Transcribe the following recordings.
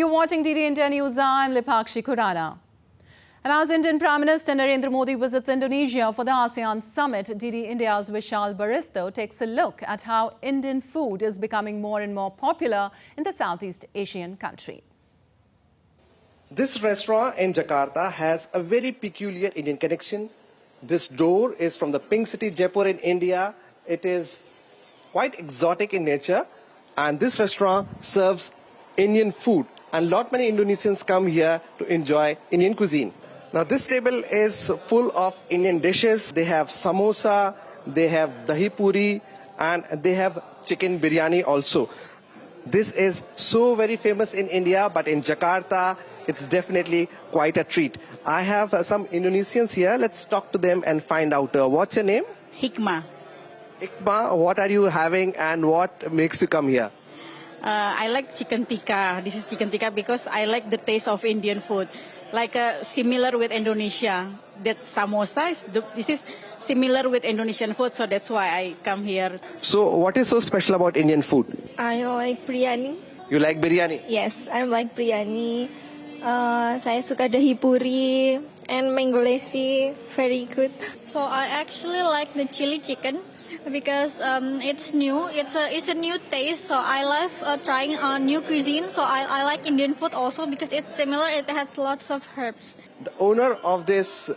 You're watching DD India News. I'm Lipakshi Khurana. And as Indian Prime Minister Narendra Modi visits Indonesia for the ASEAN Summit, DD India's Vishal Baristo takes a look at how Indian food is becoming more and more popular in the Southeast Asian country. This restaurant in Jakarta has a very peculiar Indian connection. This door is from the Pink City, Jaipur in India. It is quite exotic in nature, and this restaurant serves Indian food. And many Indonesians come here to enjoy Indian cuisine. Now this table is full of Indian dishes. They have samosa, they have dahi puri, and they have chicken biryani also. This is so very famous in India, but in Jakarta, it's definitely quite a treat. I have some Indonesians here. Let's talk to them and find out. What's your name? Hikmah. Hikmah, what are you having and what makes you come here? I like chicken tikka. This is chicken tikka because I like the taste of Indian food. Like similar with Indonesia. That samosa, this is similar with Indonesian food, so that's why I come here. So what is so special about Indian food? I like biryani. You like biryani? Yes, I like biryani. Saya suka dahi puri and mango lassi, very good. So I actually like the chili chicken because it's new. It's a new taste. So I love trying new cuisine. So I like Indian food also because it's similar. It has lots of herbs. The owner of this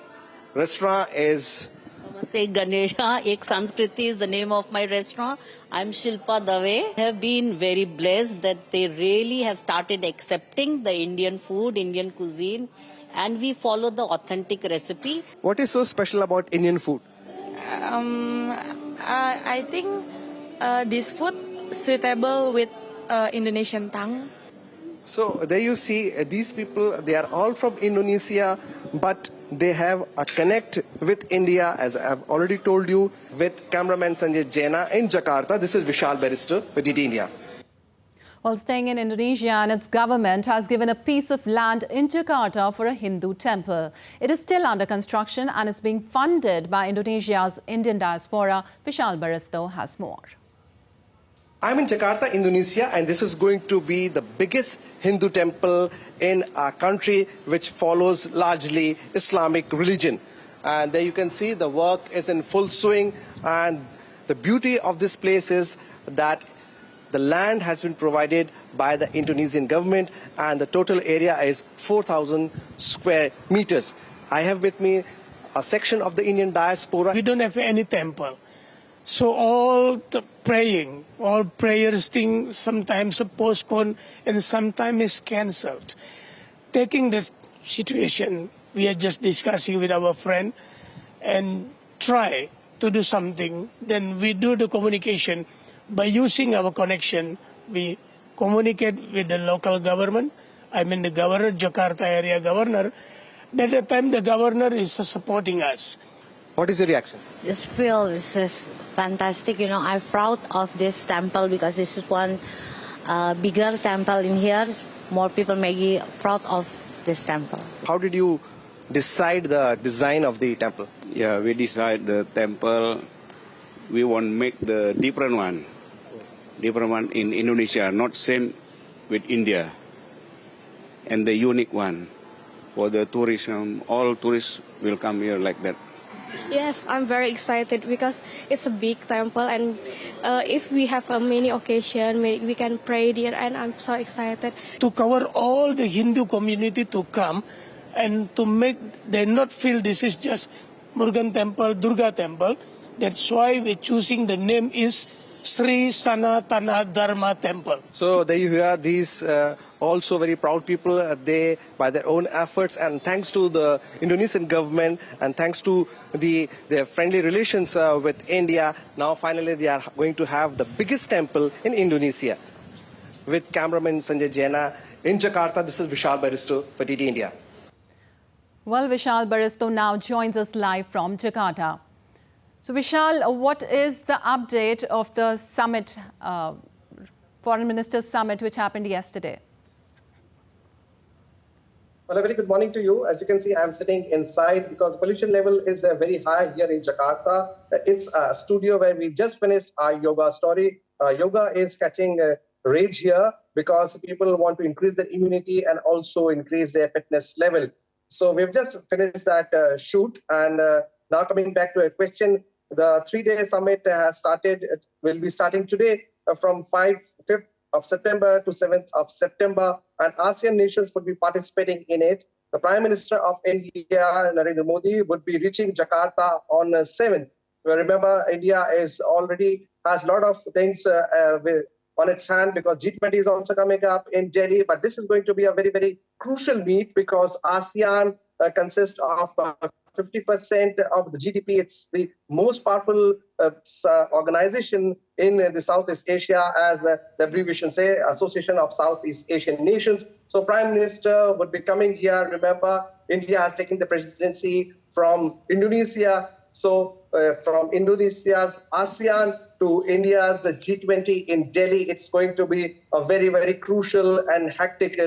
restaurant is Namaste Ganesha. Ek Sanskriti is the name of my restaurant. I'm Shilpa Dave. I have been very blessed that they really have started accepting the Indian food, Indian cuisine, and we follow the authentic recipe. What is so special about Indian food? I think this food suitable with Indonesian tongue. So there you see these people, they are all from Indonesia, but they have a connect with India, as I've already told you, with cameraman Sanjay Jaina in Jakarta. This is Vishal Baristo for DD India. Well, staying in Indonesia, and its government has given a piece of land in Jakarta for a Hindu temple. It is still under construction and is being funded by Indonesia's Indian diaspora. Vishal Baristo has more. I'm in Jakarta, Indonesia, and this is going to be the biggest Hindu temple in our country, which follows largely Islamic religion. And there you can see the work is in full swing, and the beauty of this place is that the land has been provided by the Indonesian government, and the total area is 4,000 square meters. I have with me a section of the Indian diaspora. We don't have any temple. So all the praying, all prayers thing sometimes postponed and sometimes is cancelled. Taking this situation, we are just discussing with our friend and try to do something. Then we do the communication. By using our connection, we communicate with the local government. I mean the governor, Jakarta area governor. At the time the governor is supporting us. What is your reaction? This feel this is fantastic. You know, I'm proud of this temple because this is one bigger temple in here. More people may be proud of this temple. How did you decide the design of the temple? Yeah, we decide the temple. We want to make the different one in Indonesia, not same with India, and the unique one for the tourism. All tourists will come here like that. Yes, I'm very excited because it's a big temple, and if we have a many occasion, we can pray there, and I'm so excited. To cover all the Hindu community to come and to make they not feel this is just Murugan Temple, Durga Temple. That's why we're choosing the name is Sri Sanatana Dharma Temple. So there you hear these also very proud people. They, by their own efforts and thanks to the Indonesian government and thanks to their friendly relations with India, now finally they are going to have the biggest temple in Indonesia. With cameraman Sanjay Jaina in Jakarta, this is Vishal Baristo for DD India. Well, Vishal Baristo now joins us live from Jakarta. So Vishal, what is the update of the summit, Foreign Ministers Summit, which happened yesterday? Well, a very good morning to you. As you can see, I'm sitting inside because pollution level is very high here in Jakarta. It's a studio where we just finished our yoga story. Yoga is catching rage here because people want to increase their immunity and also increase their fitness level. So we've just finished that shoot, and now coming back to a question, the 3-day summit has started. It will be starting today from 5th of September to 7th of September, and ASEAN nations would be participating in it. The Prime Minister of India, Narendra Modi, would be reaching Jakarta on 7th. Remember, India is already has a lot of things on its hand because G20 is also coming up in Delhi. But this is going to be a very, very crucial meet because ASEAN consists of 50% of the GDP. It's the most powerful organization in the Southeast Asia, as the abbreviation say, Association of Southeast Asian Nations. So Prime Minister would be coming here. Remember, India has taken the presidency from Indonesia. So from Indonesia's ASEAN to India's G20 in Delhi, it's going to be a very, very crucial and hectic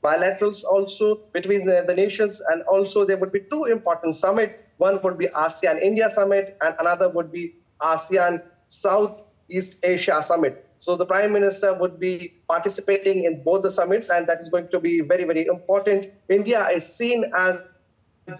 bilaterals also between the nations. And also there would be two important summits. One would be ASEAN-India Summit and another would be ASEAN-Southeast Asia Summit. So the Prime Minister would be participating in both the summits, and that is going to be very, very important. India is seen as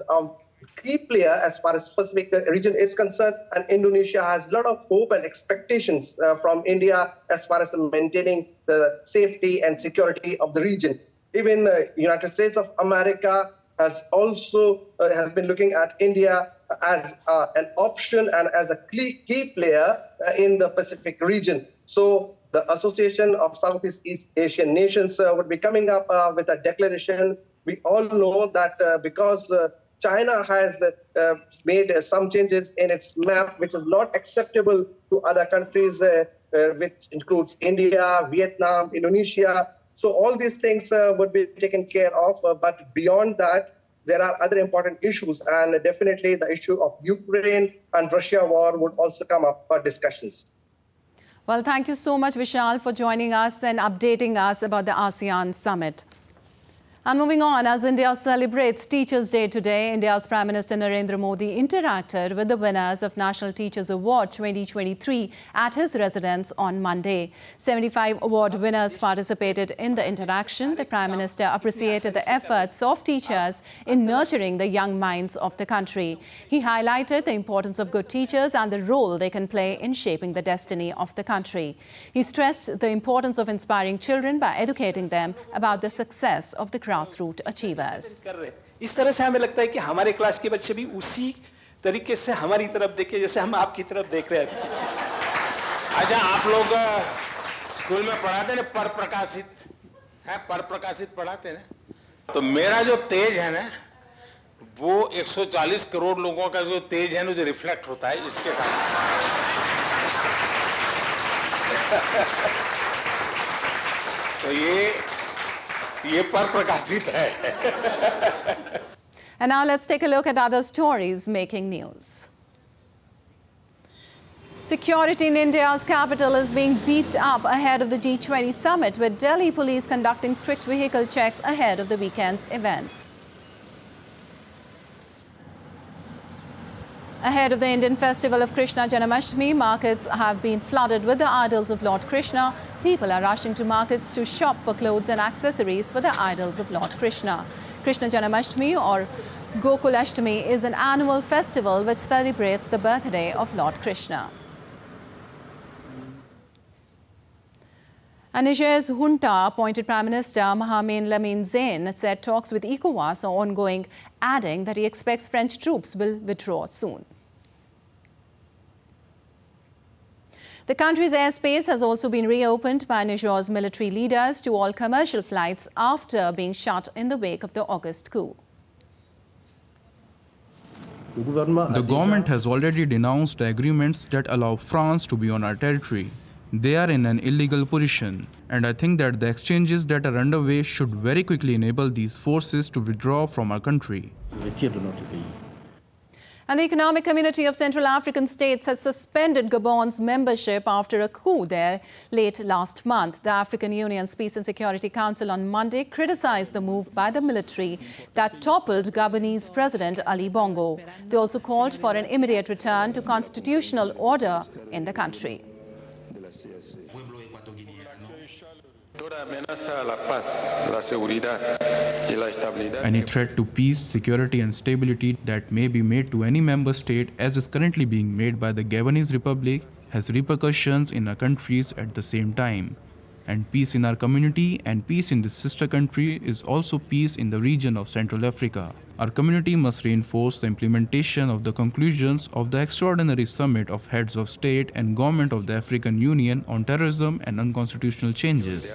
a key player as far as Pacific region is concerned, and Indonesia has a lot of hope and expectations from India as far as maintaining the safety and security of the region. Even the United States of America has also has been looking at India as an option and as a key player in the Pacific region. So the Association of Southeast Asian Nations would be coming up with a declaration. We all know that because China has made some changes in its map, which is not acceptable to other countries, which includes India, Vietnam, Indonesia. So all these things would be taken care of. But beyond that, there are other important issues. And definitely the issue of Ukraine and Russia war would also come up for discussions. Well, thank you so much, Vishal, for joining us and updating us about the ASEAN summit. And moving on, as India celebrates Teachers' Day today, India's Prime Minister Narendra Modi interacted with the winners of National Teachers Award 2023 at his residence on Monday. 75 award winners participated in the interaction. The Prime Minister appreciated the efforts of teachers in nurturing the young minds of the country. He highlighted the importance of good teachers and the role they can play in shaping the destiny of the country. He stressed the importance of inspiring children by educating them about the success of the grassroots achievers. इस तरह से हमें लगता है कि हमारे class के बच्चे भी उसी तरीके से हमारी तरफ देखें जैसे हम आपकी तरफ देख रहे हैं। अच्छा, आप लोग स्कूल में पढ़ाते हैं पर प्रकाशित पढ़ाते हैं। तो मेरा जो तेज है ना, वो 140 करोड़ लोगों का जो तेज है ना, जो रिफ्लेक्ट होता है इसके कारण। तो ये पर प्रकाशित है। And now let's take a look at other stories making news. Security in India's capital is being beefed up ahead of the G20 summit, with Delhi police conducting strict vehicle checks ahead of the weekend's events. Ahead of the Indian festival of Krishna Janmashtami, markets have been flooded with the idols of Lord Krishna. People are rushing to markets to shop for clothes and accessories for the idols of Lord Krishna. Krishna Janmashtami or Gokulashtami is an annual festival which celebrates the birthday of Lord Krishna. And Niger's junta appointed Prime Minister Mohamed Lamine Zein said talks with ECOWAS are ongoing, adding that he expects French troops will withdraw soon. The country's airspace has also been reopened by Niger's military leaders to all commercial flights after being shut in the wake of the August coup. The government has already denounced the agreements that allow France to be on our territory. They are in an illegal position, and I think that the exchanges that are underway should very quickly enable these forces to withdraw from our country. And the Economic Community of Central African States has suspended Gabon's membership after a coup there late last month. The African Union's Peace and Security Council on Monday criticized the move by the military that toppled Gabonese President Ali Bongo. They also called for an immediate return to constitutional order in the country. Any threat to peace, security and stability that may be made to any member state, as is currently being made by the Gabonese Republic, has repercussions in our countries at the same time. And peace in our community and peace in this sister country is also peace in the region of Central Africa. Our community must reinforce the implementation of the conclusions of the extraordinary summit of heads of state and government of the African Union on terrorism and unconstitutional changes.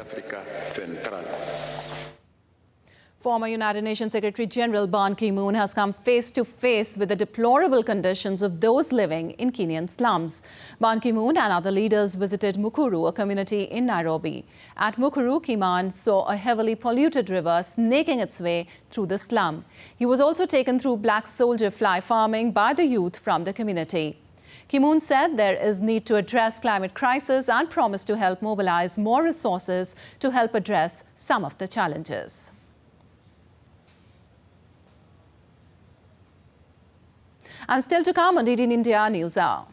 Former United Nations Secretary General Ban Ki-moon has come face to face with the deplorable conditions of those living in Kenyan slums. Ban Ki-moon and other leaders visited Mukuru, a community in Nairobi. At Mukuru, Ki-man saw a heavily polluted river snaking its way through the slum. He was also taken through black soldier fly farming by the youth from the community. Ki-moon said there is need to address climate crisis and promised to help mobilize more resources to help address some of the challenges. And still to come on DD India News Hour.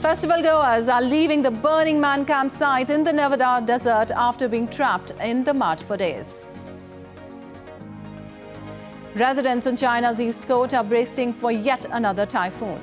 Festival goers are leaving the Burning Man campsite in the Nevada desert after being trapped in the mud for days. Residents on China's east coast are bracing for yet another typhoon.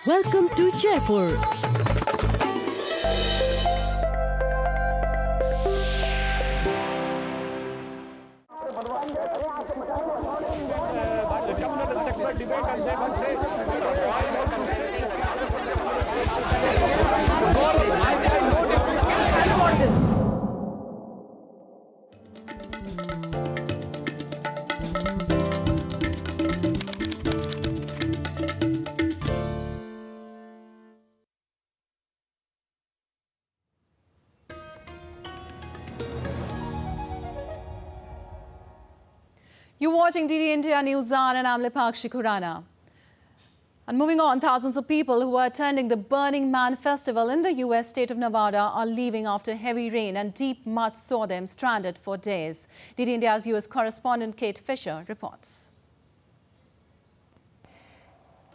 Welcome to Jaipur. You're watching DD India News On and I'm Lipakshi Khurana. And moving on, thousands of people who are attending the Burning Man festival in the US state of Nevada are leaving after heavy rain and deep mud saw them stranded for days. DD India's US correspondent Kate Fisher reports.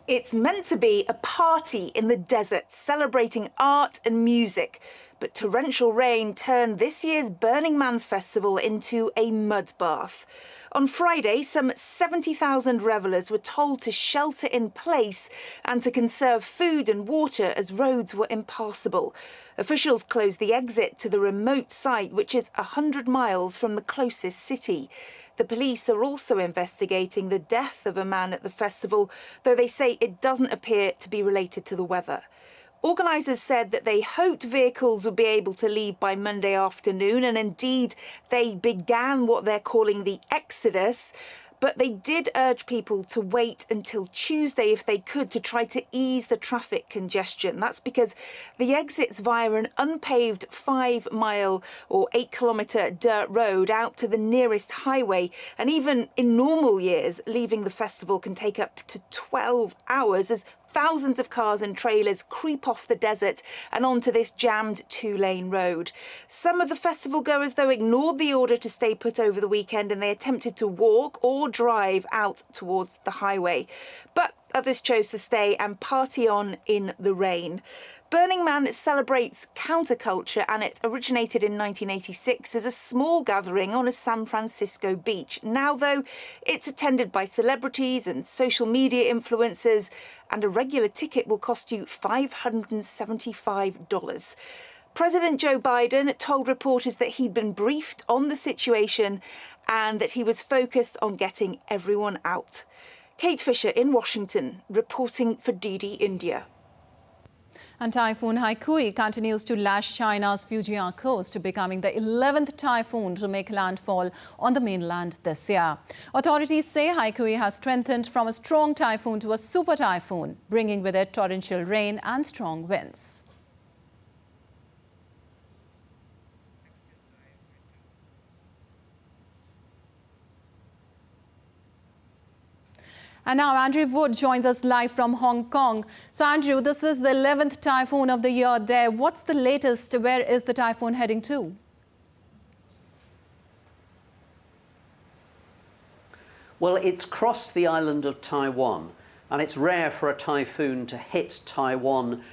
It's meant to be a party in the desert, celebrating art and music. But torrential rain turned this year's Burning Man festival into a mud bath. On Friday, some 70,000 revellers were told to shelter in place and to conserve food and water as roads were impassable. Officials closed the exit to the remote site, which is 100 miles from the closest city. The police are also investigating the death of a man at the festival, though they say it doesn't appear to be related to the weather. Organisers said that they hoped vehicles would be able to leave by Monday afternoon, and indeed they began what they're calling the exodus. But they did urge people to wait until Tuesday if they could to try to ease the traffic congestion. That's because the exit's via an unpaved 5-mile or 8-kilometre dirt road out to the nearest highway. And even in normal years, leaving the festival can take up to 12 hours as thousands of cars and trailers creep off the desert and onto this jammed 2-lane road. Some of the festival goers, though, ignored the order to stay put over the weekend and they attempted to walk or drive out towards the highway. But others chose to stay and party on in the rain. Burning Man celebrates counterculture, and it originated in 1986 as a small gathering on a San Francisco beach. Now, though, it's attended by celebrities and social media influencers, and a regular ticket will cost you $575. President Joe Biden told reporters that he'd been briefed on the situation and that he was focused on getting everyone out. Kate Fisher in Washington, reporting for DD India. And Typhoon Haikui continues to lash China's Fujian coast, becoming the 11th typhoon to make landfall on the mainland this year. Authorities say Haikui has strengthened from a strong typhoon to a super typhoon, bringing with it torrential rain and strong winds. And now Andrew Wood joins us live from Hong Kong. So Andrew, this is the 11th typhoon of the year there. What's the latest? Where is the typhoon heading to? Well, it's crossed the island of Taiwan, and it's rare for a typhoon to hit Taiwan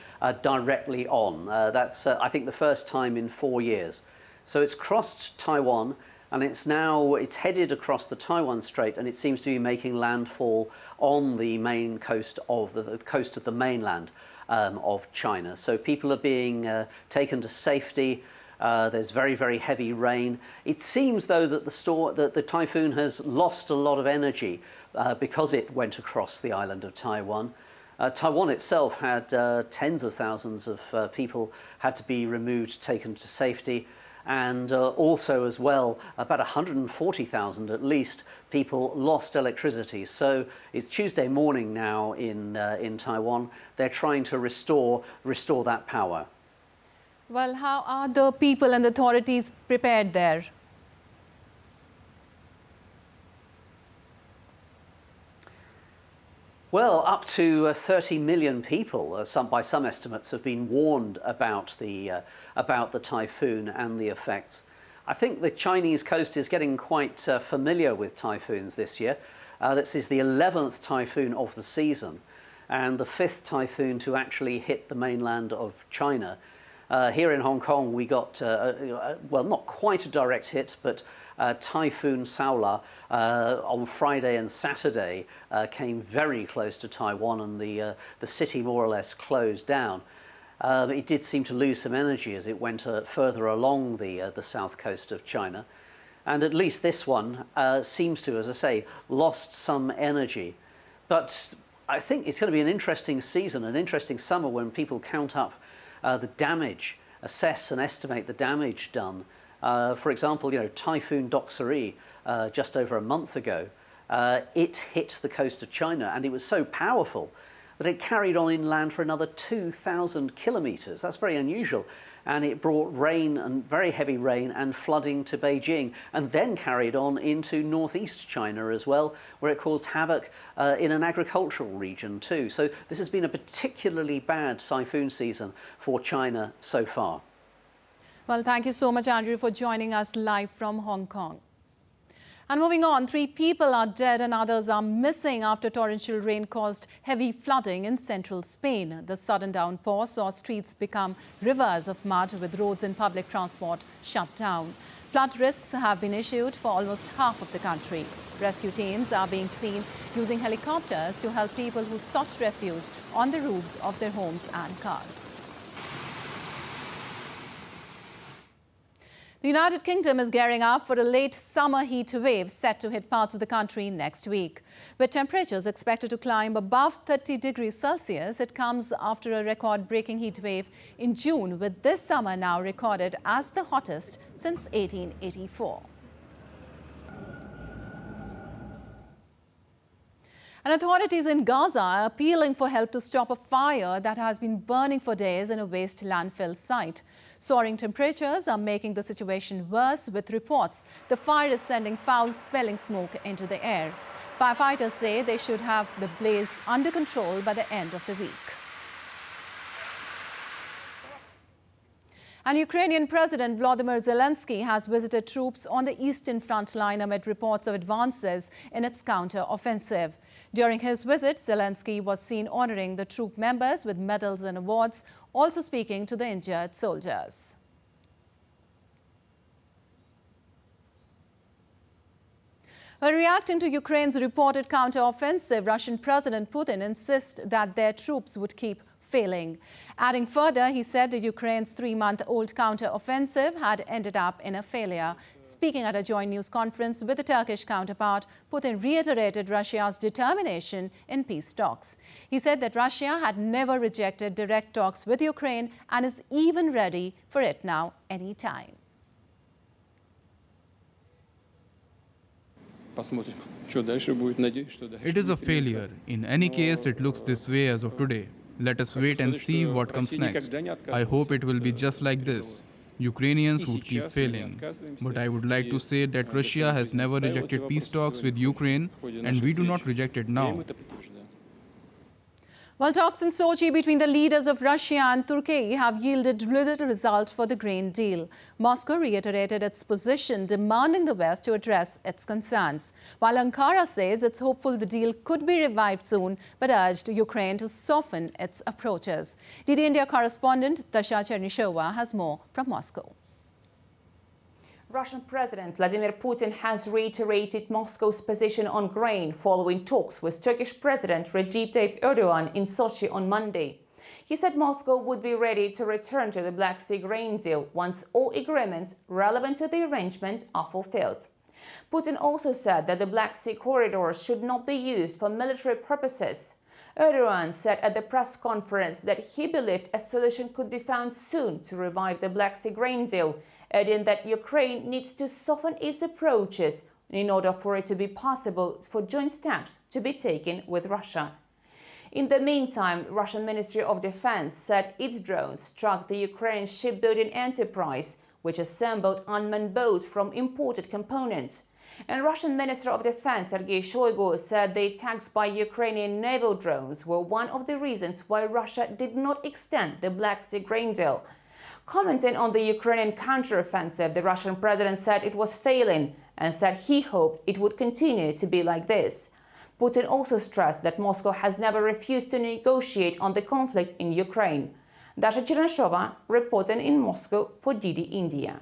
directly on. That's, I think, the first time in 4 years. So it's crossed Taiwan, and it's headed across the Taiwan Strait, and it seems to be making landfall on the main coast of the mainland of China. So people are being taken to safety. There's very, very heavy rain. It seems, though, that the typhoon has lost a lot of energy because it went across the island of Taiwan. Taiwan itself had tens of thousands of people had to be removed, taken to safety. And also, as well, about 140,000 at least people lost electricity. So it's Tuesday morning now in Taiwan. They're trying to restore that power. Well, how are the people and the authorities prepared there? Well, up to 30 million people, by some estimates, have been warned about the typhoon and the effects. I think the Chinese coast is getting quite familiar with typhoons this year. This is the 11th typhoon of the season and the 5th typhoon to actually hit the mainland of China. Here in Hong Kong, we got, well, not quite a direct hit, but Typhoon Saola on Friday and Saturday came very close to Taiwan, and the city more or less closed down. It did seem to lose some energy as it went further along the south coast of China. And at least this one seems to, as I say, lost some energy. But I think it's going to be an interesting season, an interesting summer when people count up the damage, assess and estimate the damage done. For example, Typhoon Doksuri, just over a month ago, it hit the coast of China, and it was so powerful that it carried on inland for another 2,000 kilometers. That's very unusual. And it brought rain, and very heavy rain and flooding to Beijing, and then carried on into northeast China as well, where it caused havoc in an agricultural region too. So this has been a particularly bad typhoon season for China so far. Well, thank you so much, Andrew, for joining us live from Hong Kong. And moving on, 3 people are dead and others are missing after torrential rain caused heavy flooding in central Spain. The sudden downpour saw streets become rivers of mud, with roads and public transport shut down. Flood risks have been issued for almost half of the country. Rescue teams are being seen using helicopters to help people who sought refuge on the roofs of their homes and cars. The United Kingdom is gearing up for a late summer heat wave set to hit parts of the country next week. With temperatures expected to climb above 30 degrees Celsius, it comes after a record-breaking heat wave in June, with this summer now recorded as the hottest since 1884. And authorities in Gaza are appealing for help to stop a fire that has been burning for days in a waste landfill site. Soaring temperatures are making the situation worse, with reports the fire is sending foul-smelling smoke into the air. Firefighters say they should have the blaze under control by the end of the week. And Ukrainian President Volodymyr Zelenskyy has visited troops on the eastern front line amid reports of advances in its counter-offensive. During his visit, Zelenskyy was seen honoring the troop members with medals and awards, also speaking to the injured soldiers. Well, reacting to Ukraine's reported counter-offensive, Russian President Putin insists that their troops would keep failing. Adding further, he said that Ukraine's 3-month-old counter-offensive had ended up in a failure. Speaking at a joint news conference with the Turkish counterpart, Putin reiterated Russia's determination in peace talks. He said that Russia had never rejected direct talks with Ukraine and is even ready for it now anytime. It is a failure. In any case, it looks this way as of today. Let us wait and see what comes next. I hope it will be just like this. Ukrainians would keep failing. But I would like to say that Russia has never rejected peace talks with Ukraine, and we do not reject it now. While talks in Sochi between the leaders of Russia and Turkey have yielded little result for the grain deal, Moscow reiterated its position, demanding the West to address its concerns. While Ankara says it's hopeful the deal could be revived soon, but urged Ukraine to soften its approaches. DD India correspondent Tasha Chernyshova has more from Moscow. Russian President Vladimir Putin has reiterated Moscow's position on grain following talks with Turkish President Recep Tayyip Erdogan in Sochi on Monday. He said Moscow would be ready to return to the Black Sea grain deal once all agreements relevant to the arrangement are fulfilled. Putin also said that the Black Sea corridor should not be used for military purposes. Erdogan said at the press conference that he believed a solution could be found soon to revive the Black Sea grain deal, adding that Ukraine needs to soften its approaches in order for it to be possible for joint steps to be taken with Russia. In the meantime, Russian Ministry of Defense said its drones struck the Ukrainian shipbuilding enterprise, which assembled unmanned boats from imported components. And Russian Minister of Defense Sergei Shoigu said the attacks by Ukrainian naval drones were one of the reasons why Russia did not extend the Black Sea grain deal. Commenting on the Ukrainian counteroffensive, the Russian president said it was failing and said he hoped it would continue to be like this. Putin also stressed that Moscow has never refused to negotiate on the conflict in Ukraine. Dasha Chernyshova reporting in Moscow for DD India.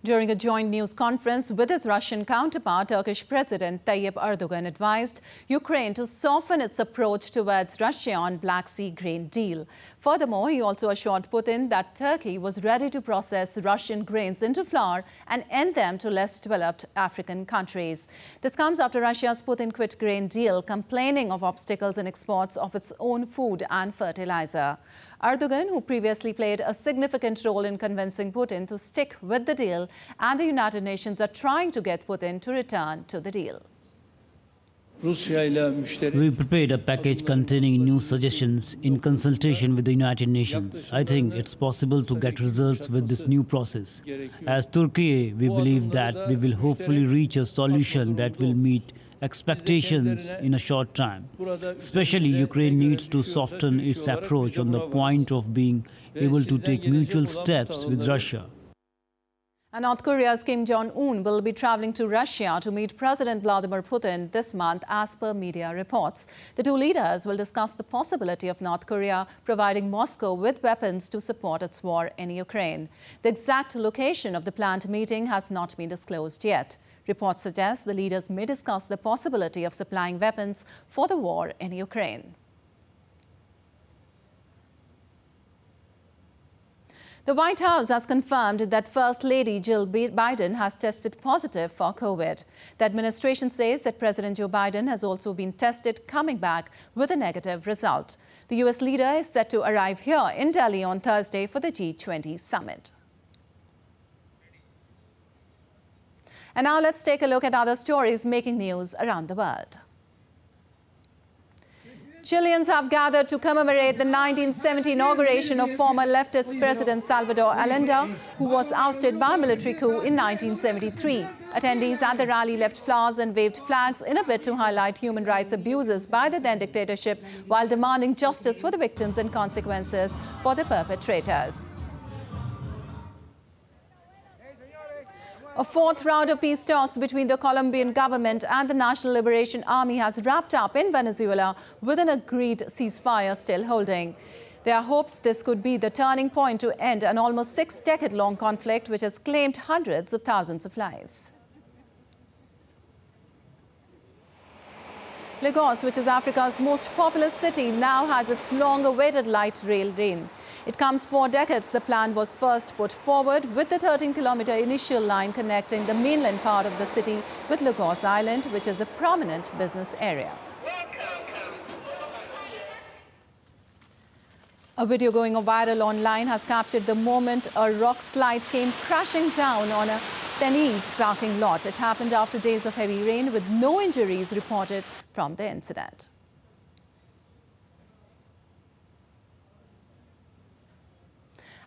During a joint news conference with his Russian counterpart, Turkish President Tayyip Erdogan advised Ukraine to soften its approach towards Russia on Black Sea grain deal. Furthermore, he also assured Putin that Turkey was ready to process Russian grains into flour and end them to less developed African countries. This comes after Russia's Putin quit grain deal, complaining of obstacles in exports of its own food and fertilizer. Erdogan, who previously played a significant role in convincing Putin to stick with the deal, and the United Nations are trying to get Putin to return to the deal. We prepared a package containing new suggestions in consultation with the United Nations. I think it's possible to get results with this new process. As Turkey, we believe that we will hopefully reach a solution that will meet expectations in a short time. Especially, Ukraine needs to soften its approach on the point of being able to take mutual steps with Russia. And North Korea's Kim Jong-un will be traveling to Russia to meet President Vladimir Putin this month, as per media reports. The two leaders will discuss the possibility of North Korea providing Moscow with weapons to support its war in Ukraine. The exact location of the planned meeting has not been disclosed yet. Reports suggest the leaders may discuss the possibility of supplying weapons for the war in Ukraine. The White House has confirmed that First Lady Jill Biden has tested positive for COVID. The administration says that President Joe Biden has also been tested, coming back with a negative result. The U.S. leader is set to arrive here in Delhi on Thursday for the G20 summit. And now let's take a look at other stories making news around the world. Chileans have gathered to commemorate the 1970 inauguration of former leftist President Salvador Allende, who was ousted by a military coup in 1973. Attendees at the rally left flowers and waved flags in a bid to highlight human rights abuses by the then dictatorship, while demanding justice for the victims and consequences for the perpetrators. A fourth round of peace talks between the Colombian government and the National Liberation Army has wrapped up in Venezuela with an agreed ceasefire still holding. There are hopes this could be the turning point to end an almost 6-decade-long conflict which has claimed hundreds of thousands of lives. Lagos, which is Africa's most populous city, now has its long-awaited light rail lane. It comes 4 decades. The plan was first put forward with the 13-kilometer initial line connecting the mainland part of the city with Lagos Island, which is a prominent business area. A video going viral online has captured the moment a rock slide came crashing down on a tennis parking lot. It happened after days of heavy rain with no injuries reported from the incident.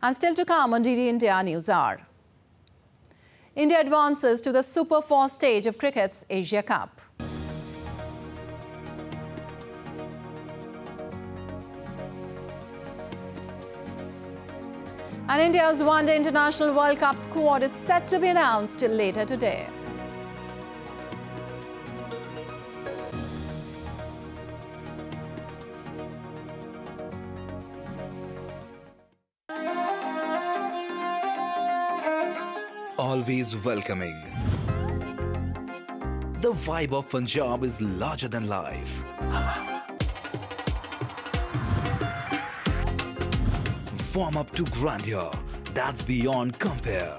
And still to come on DD India News Hour. India advances to the Super 4 stage of cricket's Asia Cup. And India's One-Day International World Cup squad is set to be announced later today. Always welcoming. The vibe of Punjab is larger than life. Warm up to grandeur that's beyond compare.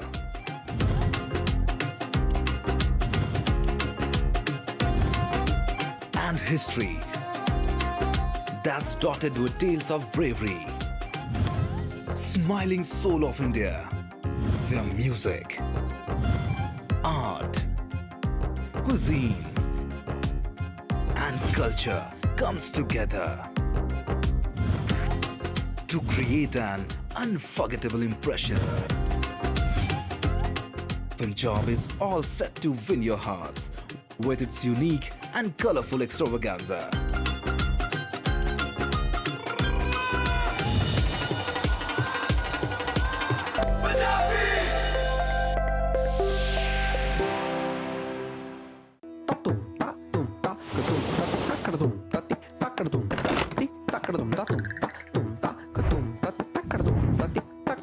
And history that's dotted with tales of bravery. Smiling soul of India, where music, art, cuisine and culture comes together to create an unforgettable impression. Punjab is all set to win your hearts with its unique and colorful extravaganza.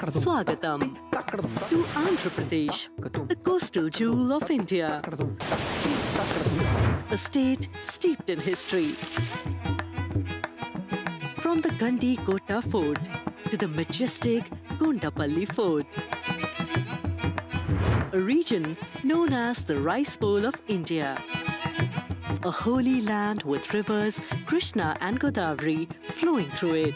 Swagatam to Andhra Pradesh, the coastal jewel of India. A state steeped in history. From the Gandi Kota Fort to the majestic Gondapalli Fort. A region known as the Rice Bowl of India. A holy land with rivers Krishna and Godavari flowing through it.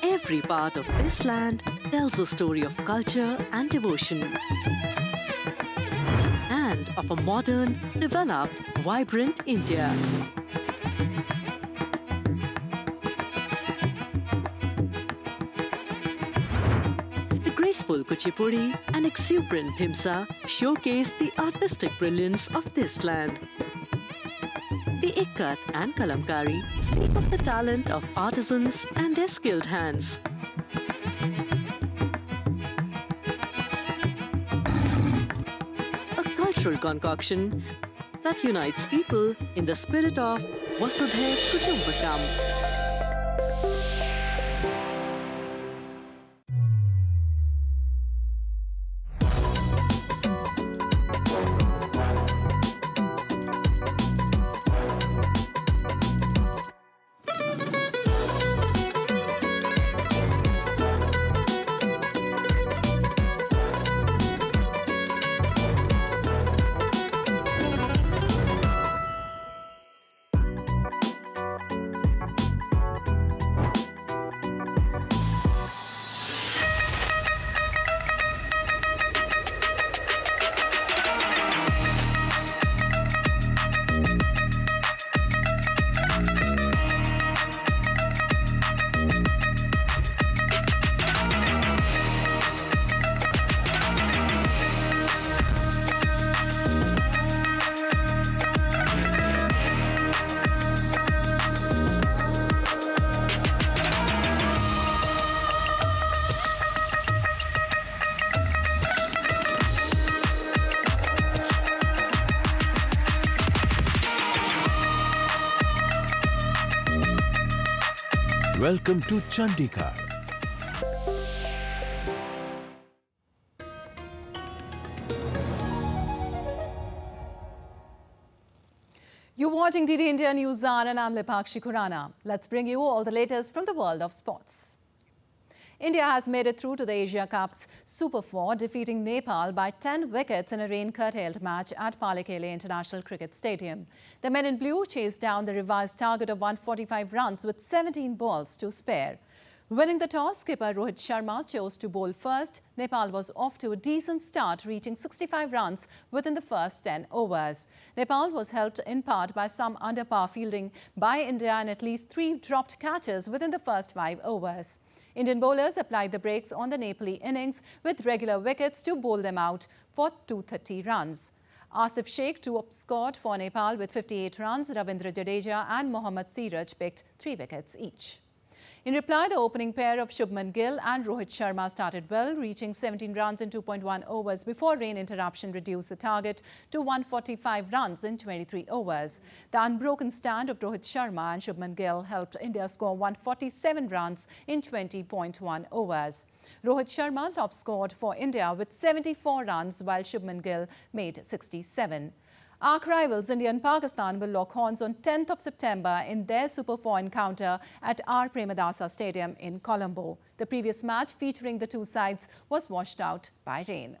Every part of this land tells a story of culture and devotion, and of a modern, developed, vibrant India. The graceful Kuchipudi and exuberant Thimsa showcase the artistic brilliance of this land. The Ikkat and Kalamkari speak of the talent of artisans and their skilled hands. A cultural concoction that unites people in the spirit of Vasudhaiv Kutumbakam. Welcome to Chandigarh. You're watching DD India News Hour and I'm Lipakshi Khurana. Let's bring you all the latest from the world of sports. India has made it through to the Asia Cup's Super 4, defeating Nepal by 10 wickets in a rain-curtailed match at Palekele International Cricket Stadium. The men in blue chased down the revised target of 145 runs with 17 balls to spare. Winning the toss, skipper Rohit Sharma chose to bowl first. Nepal was off to a decent start, reaching 65 runs within the first 10 overs. Nepal was helped in part by some under-par fielding by India and at least 3 dropped catches within the first 5 overs. Indian bowlers applied the brakes on the Nepali innings with regular wickets to bowl them out for 230 runs. Asif Sheikh top scored for Nepal with 58 runs. Ravindra Jadeja and Mohammad Siraj picked 3 wickets each. In reply, the opening pair of Shubman Gill and Rohit Sharma started well, reaching 17 runs in 2.1 overs before rain interruption reduced the target to 145 runs in 23 overs. The unbroken stand of Rohit Sharma and Shubman Gill helped India score 147 runs in 20.1 overs. Rohit Sharma top scored for India with 74 runs, while Shubman Gill made 67. Arch rivals India and Pakistan will lock horns on 10th of September in their Super 4 encounter at R. Premadasa Stadium in Colombo. The previous match featuring the two sides was washed out by rain.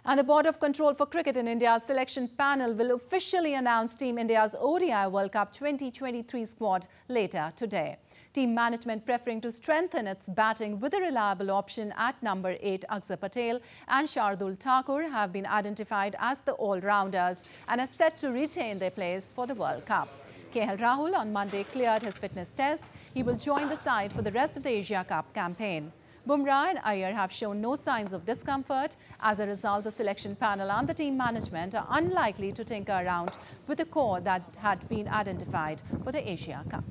And the Board of Control for Cricket in India's selection panel will officially announce Team India's ODI World Cup 2023 squad later today. Team management preferring to strengthen its batting with a reliable option at number 8 Akshar Patel and Shardul Thakur have been identified as the all-rounders and are set to retain their place for the World Cup. KL Rahul on Monday cleared his fitness test. He will join the side for the rest of the Asia Cup campaign. Bumrah and Iyer have shown no signs of discomfort. As a result, the selection panel and the team management are unlikely to tinker around with the core that had been identified for the Asia Cup.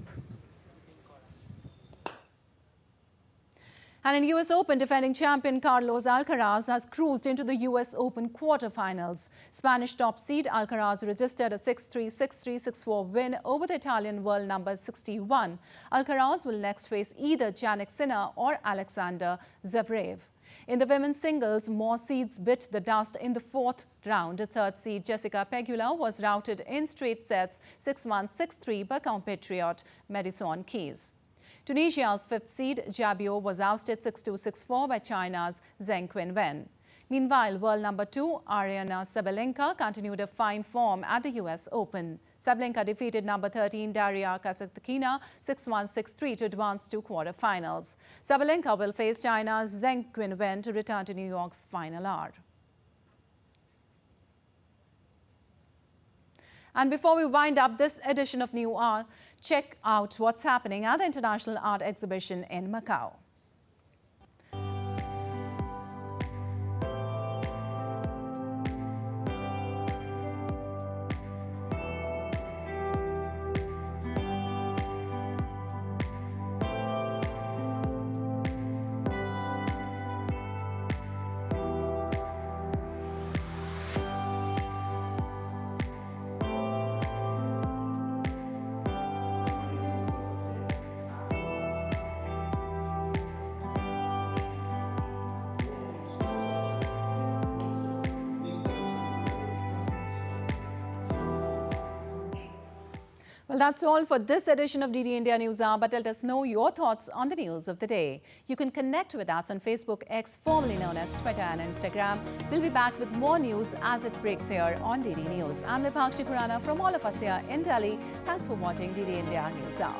And in US Open, defending champion Carlos Alcaraz has cruised into the US Open quarterfinals. Spanish top seed Alcaraz registered a 6-3, 6-3, 6-4 win over the Italian world number 61. Alcaraz will next face either Jannik Sinner or Alexander Zverev. In the women's singles, more seeds bit the dust in the 4th round. The 3rd seed Jessica Pegula was routed in straight sets 6-1, 6-3 by compatriot Madison Keys. Tunisia's 5th seed Jabio was ousted 6-2, 6-4 by China's Zheng Qinwen. Meanwhile, world number 2 Aryna Sabalenka continued a fine form at the US Open. Sabalenka defeated number 13 Daria Kasatkina 6-1, 6-3 to advance to quarterfinals. Sabalenka will face China's Zheng Qinwen to return to New York's final hour. And before we wind up this edition of New Hour, check out what's happening at the International Art Exhibition in Macau. Well, that's all for this edition of DD India News Hour, but let us know your thoughts on the news of the day. You can connect with us on Facebook, X, formerly known as Twitter and Instagram. We'll be back with more news as it breaks here on DD News. I'm Lipakshi Khurana from all of us here in Delhi. Thanks for watching DD India News Hour.